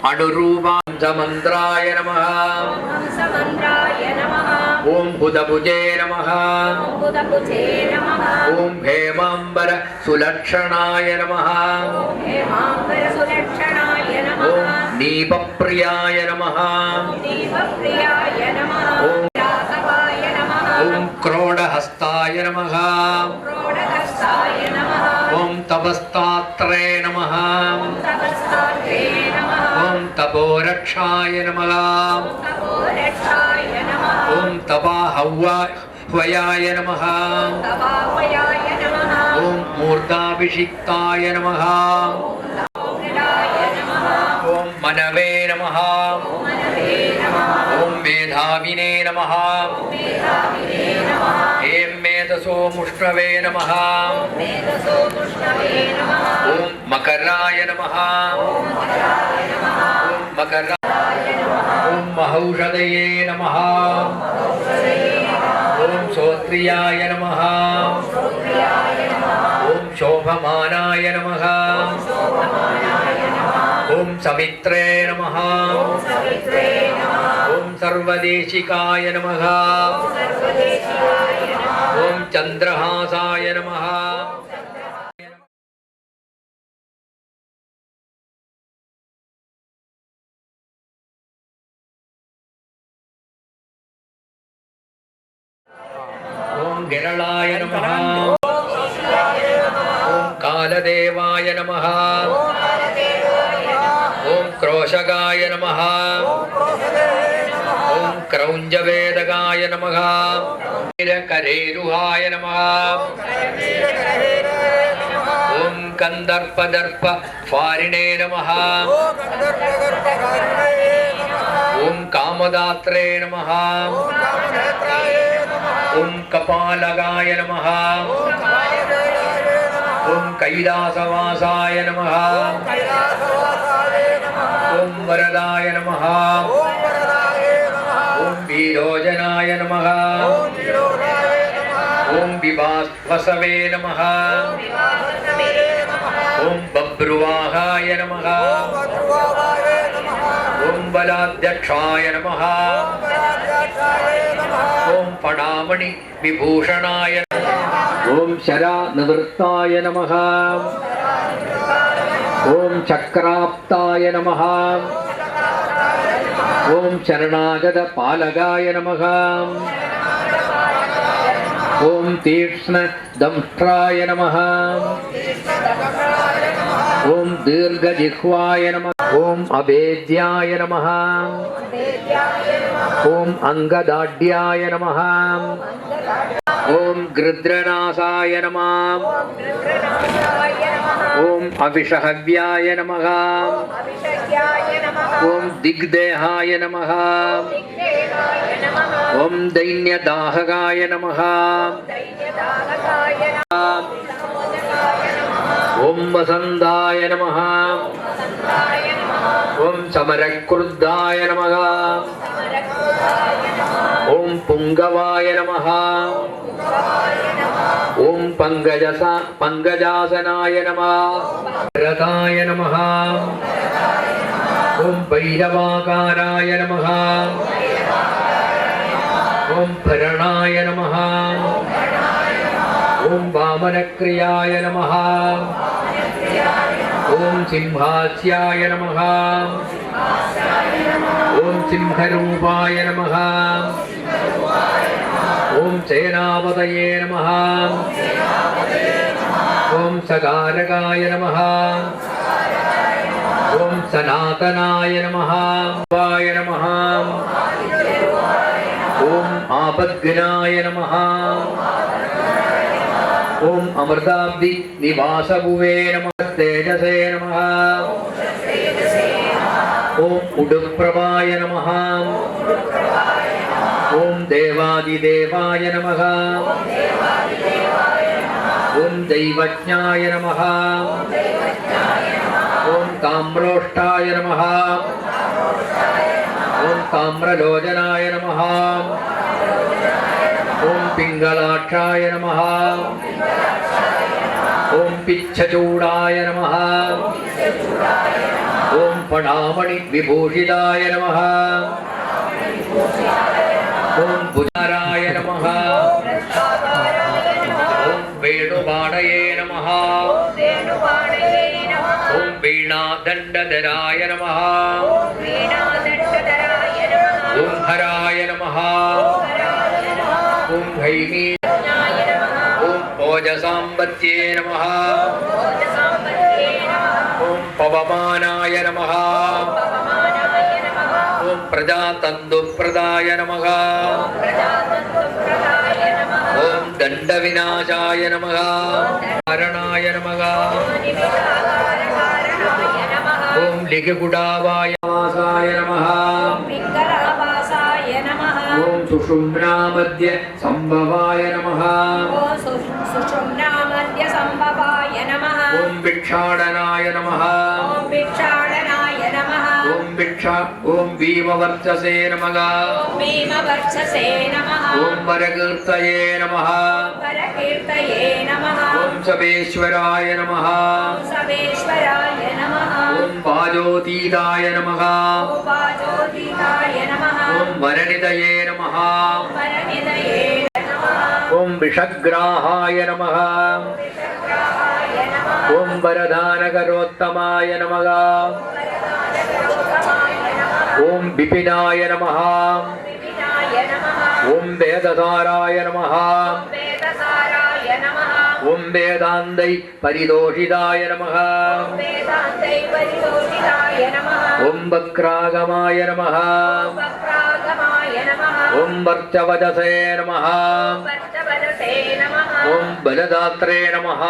अणुरूपां समन्द्राय नमः ओम बुधभुजे नमः ओम हेमांबर सुलक्षणाय नमः ओम नीपप्रियाय नमः ओम क्रोडहस्ताय नमः ओम तपस्तात्रे नमः ओम तपोरक्षाय नमः ओम तपाहव्याय नमः ओम मूर्धाभिषिक्ताय नमः ओम मनवे नमः ओम मेधाविने नमः हेम मेधसो मुष्णवे नमः ओम मकराय नमः ओम मकराय ओम महौषधये नमः ओम श्रोत्रियाय नमः ओम शोभमानाय नमः ओम सवित्रे नमः ओम सर्वदेशिकाय नमः ओम चंद्रहासाय नमः ओम गिरलाय नमः ओम कालदेवाय नमः ओम क्रोशगाय नमः ओम क्रौंजवेदगाय नमः करेरुहाय नमः ओम कंदर्पदर्प फारिणे नमः ओम कामदात्रे नमः ओम कपालगाय नमः ओम कैलासवासाय नमः ओम वरदाय नमः ओम वीरोजनाय नमः ओम विभास्वसवे नमः ओम बभ्रुवाहाय नमः ओम बलाध्यक्षाय नमः ओम फणामणि विभूषणाय ओम शरानवृत्ताय नमः ओम चक्राप्ताय नमः ओम शरणागत पालगाय नमः ओम तीक्ष्ण दंष्ट्राय नमः ओम दीर्घजिह्वाय नमः ओम अभेद्याय नमः ओम अंगदाढ्याय नमः ओम गृध्रनासाय नमः ओम अविषहव्याय नमः ओम दिग्देहाय नमः ओम दैन्यदाहकाय नमः ओम वसंताय नमः ओम समरक्रुद्धाय नमः ओम पुंगवाय नमः ओम पंकजासनाय नमः रताय नमः ओम भैरवाकाराय नमः ओम भरणाय नमः ओम वामनक्रियाय नमः ओम सिंहास्याय नमः ओम सिंहरूपाय नमः ओम सेनापतये नमः ओम सकारकाय नमः ओम सनातनाय नमः वाय नमः ओम आपद्घ्नाय नमः ओम अमृताब्धि निवासभुवे नमः तेजसे नमः ओम उडुप्रभाय नमः ओम देवादिदेवाय नमः ओम दैवज्ञाय नमः ओम ताम्रोष्ठाय नमः ओम ताम्रलोचनाय नमः ओम पिंगलाक्षाय नमः ओम पिच्छचूडाय नमः ஓம் பணாமணி விபூஷிதாய நமः ஓம் புஜாராய நமः ஓம் வேணுபாணயே நமः ஓம் வீணாதண்டதராய நமः ஓம் ஹராய நமः ஓம் ஹைமீ ஓம் ஓஜசாம்பத்யே நமः ஓம் பவமானாய நமः ஓம் பிரஜாதந்துப்ரதாய நமः ஓம் தண்டவிநாசாய நமः காரணாய நமः ஓம் லிககுடாவாய நமः ஓம் சுஷும்னாமத்ய சம்பவாய நமः ஓம் பிக்ஷாடனாய நமः ஓம் பீமவர்ச்சசே நமः ஓம் வரகீர்த்தயே நமः ஓம் சபேஸ்வராய நமः ஓம் வாஜோதீதாய நமः ஓம் வரநிதயே நமः ஓம் விஷக்ராஹாய நமः ஓம் வரதானகரோத்தமாய நமः ஓம் பிபினாய நமः ஓம் வேததாராய நமः ஓம் வேதாந்தை பரிதோஷிதாய நமः ஓம் வக்ராகமாய நமः ஓம் வர்ச்சவதசே நமः ஓம் பலதாத்ரே நமः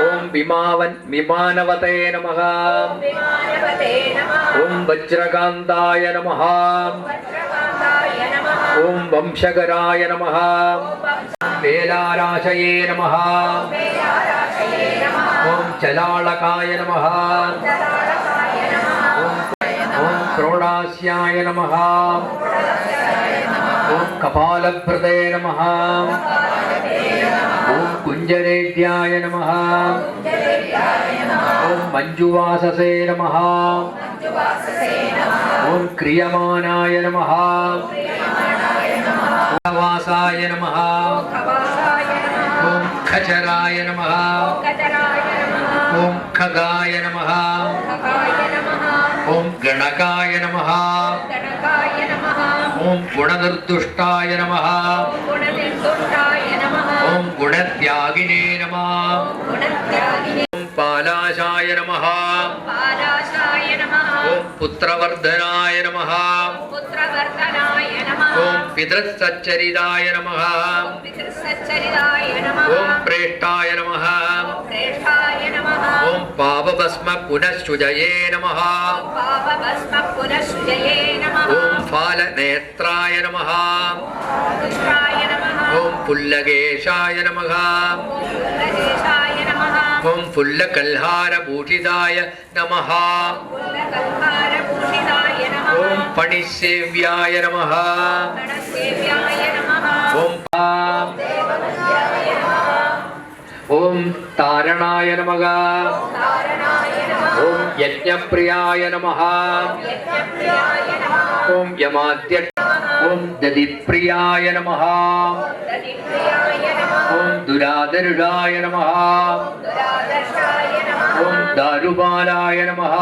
ஓம் விமானவதே நமः ஓம் வஜ்ரகாந்தாய நமः ஓம் வம்சகராய நமः வேலாராசயே நமः ஓம் சலாளகாய நமः ஓம் க்ரோடாஸ்யாய நமः ஓம் கபாலப்ரதே நமः ஓம் குஞ்சரேத்யாய நமः ஓம் மஞ்சுவாசசே நமः ஓம் கிரியமானாய நமः வாசாய நமः ஓம் கஜராய நமः ஓம் ககாய நமः ஓம் கணகாய நமः ஓம் குணநிர்துஷ்டாய நமः ஓம் குணத்யாகினே நமः ஓம் பாலாசாய நமः ஓம் புத்திரவர்தனாய நமः ஓம் பிதൃசச்சரிதாய நமः ஓம் பிரேஷ்டாய நமः ஓம் பாவபஸ்ம புனഃசுஜயே நமः ஓம் ஃபாலநேத்ராய நமः ஓம் புல்லகேஷாய நமः ஓம் புல்லகல்ஹாரபூஷிதாய நமः ஓம் பணிசேவ்யாய நமः ஓம் ஓம் தாரணாய நமः ஓம் யஜ்ஞப்ரியாய நமः ஓம் யமாத்ய ஓம் ததிப்ரியாய நமः ஓம் துராதருஷாய நமः ஓம் தாருபாலாய நமः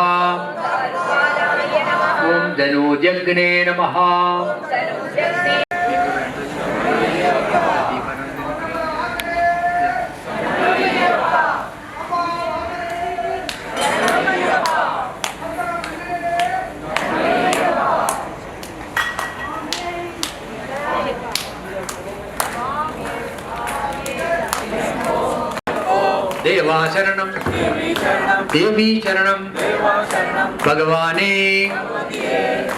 ஓம் தனூஜக்னே நமः தேவாசரணம் தேவி சரணம் பகவானே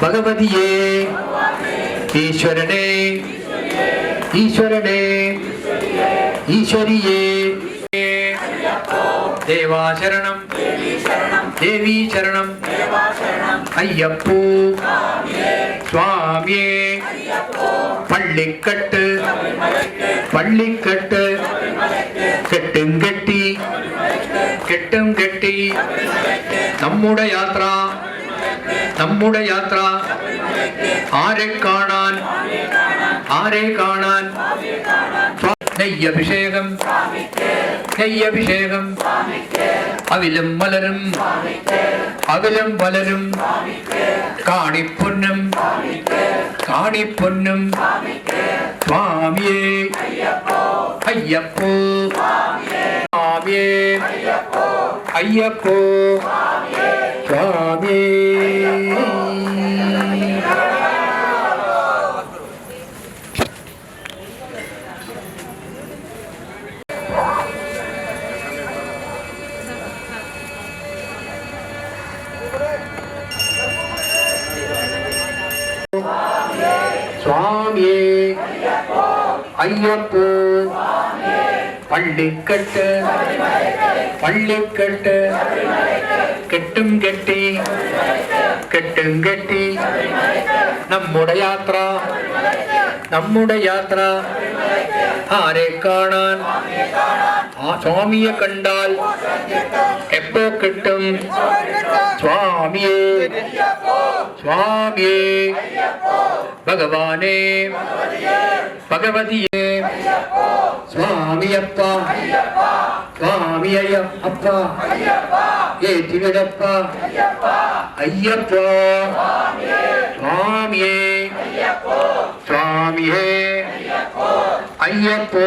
பகவதியே ஈஸ்வரனே ஈஸ்வரனே ஈஸ்வரியே தேவாசரணம் தேவி சரணம் ஐயப்போ சுவாமியே பள்ளிக்கட்டு பள்ளிக்கட்டு கெட்டுங்கட்டி കെട്ടും കെട്ടി നമ്മുടെ യാത്ര ആരെ കാണാൻ നെയ്യഭിഷേകം അവിലും വലരും കാണിപ്പൊന്നും സ്വാമിയേ അയ്യപ്പോ സ്വാമിയേ അയ്യപ്പോ സ്വാമിയേ. സ്വാമിയേ അയ്യപ്പോ പള്ളിക്കെട്ട് കെട്ടും കെട്ടി നമ്മുടെ യാത്ര ആരെ കാണാൻ ആ സ്വാമിയെ കണ്ടാൽ എപ്പോ കിട്ടും സ്വാമിയേ ഭഗവാനേ ഭഗവതിയേ സ്വാമിയപ്പ സ്വാമിയപ്പ ഏറ്റിവിടപ്പ അയ്യപ്പ സ്വാമിയേ അയ്യപ്പോ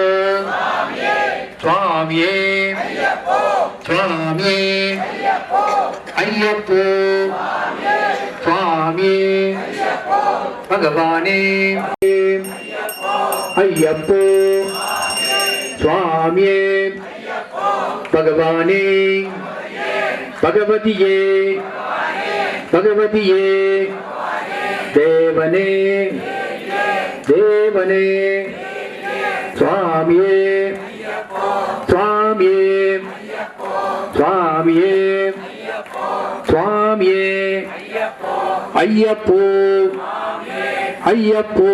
സ്വാമിയേ അയ്യപ്പോ സ്വാമിയേ ഭഗവാനേ അയ്യപ്പോ സ്വാമിയേ ഭഗവാനേ ഭഗവതിയേ ദേവനേ സ്വാമിയേ അയ്യപ്പോ സ്വാമിയേ അയ്യപ്പോ അയ്യപ്പോ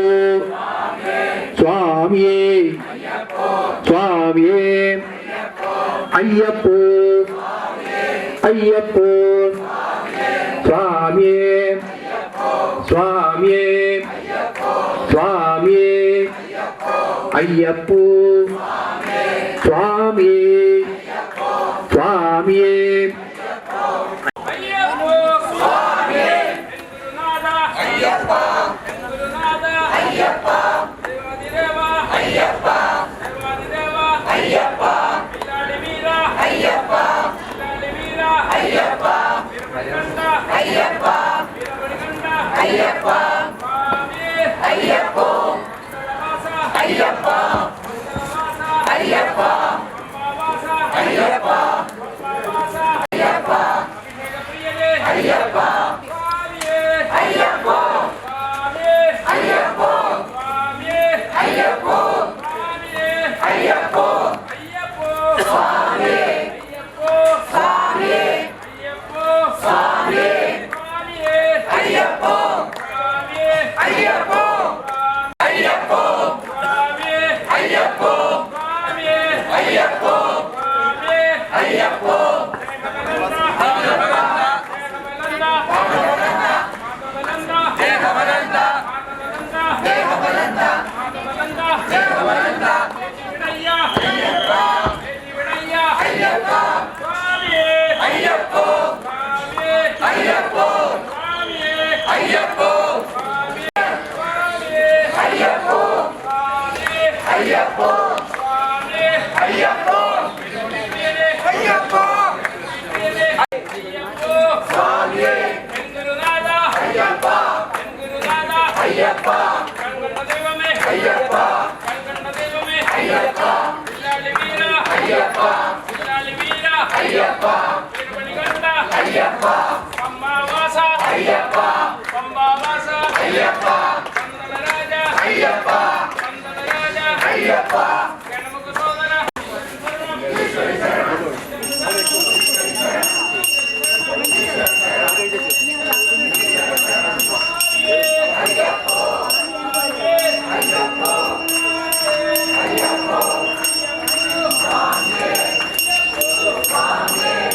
Amen.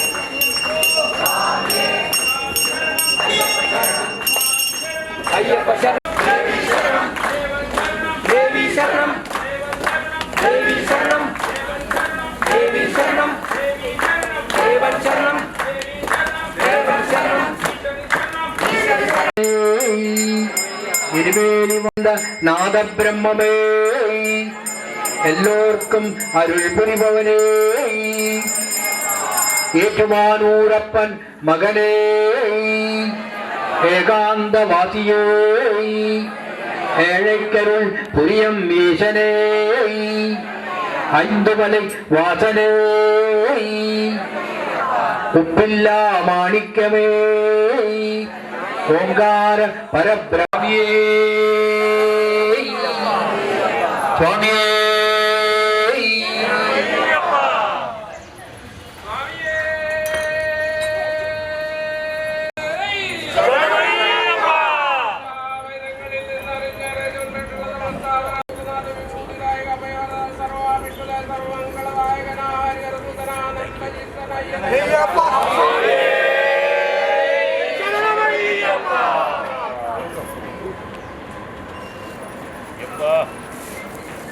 இருவேலி வந்த நாத பிரம்மே எல்லோர்க்கும் அருள் புரிபவனே ஏற்றுமானூரப்பன் மகனே ஏகாந்த வாசியே ஏழைக்கருள் புரியம் ஈசனே ஐந்து மலை வாசனே உப்பில்லா மாணிக்கமே ஓங்கார பரபிரமியே சுவாமியே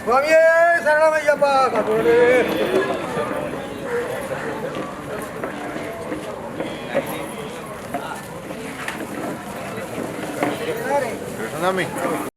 சுவாமியே சரணமையப்பா கடவுளே சாமி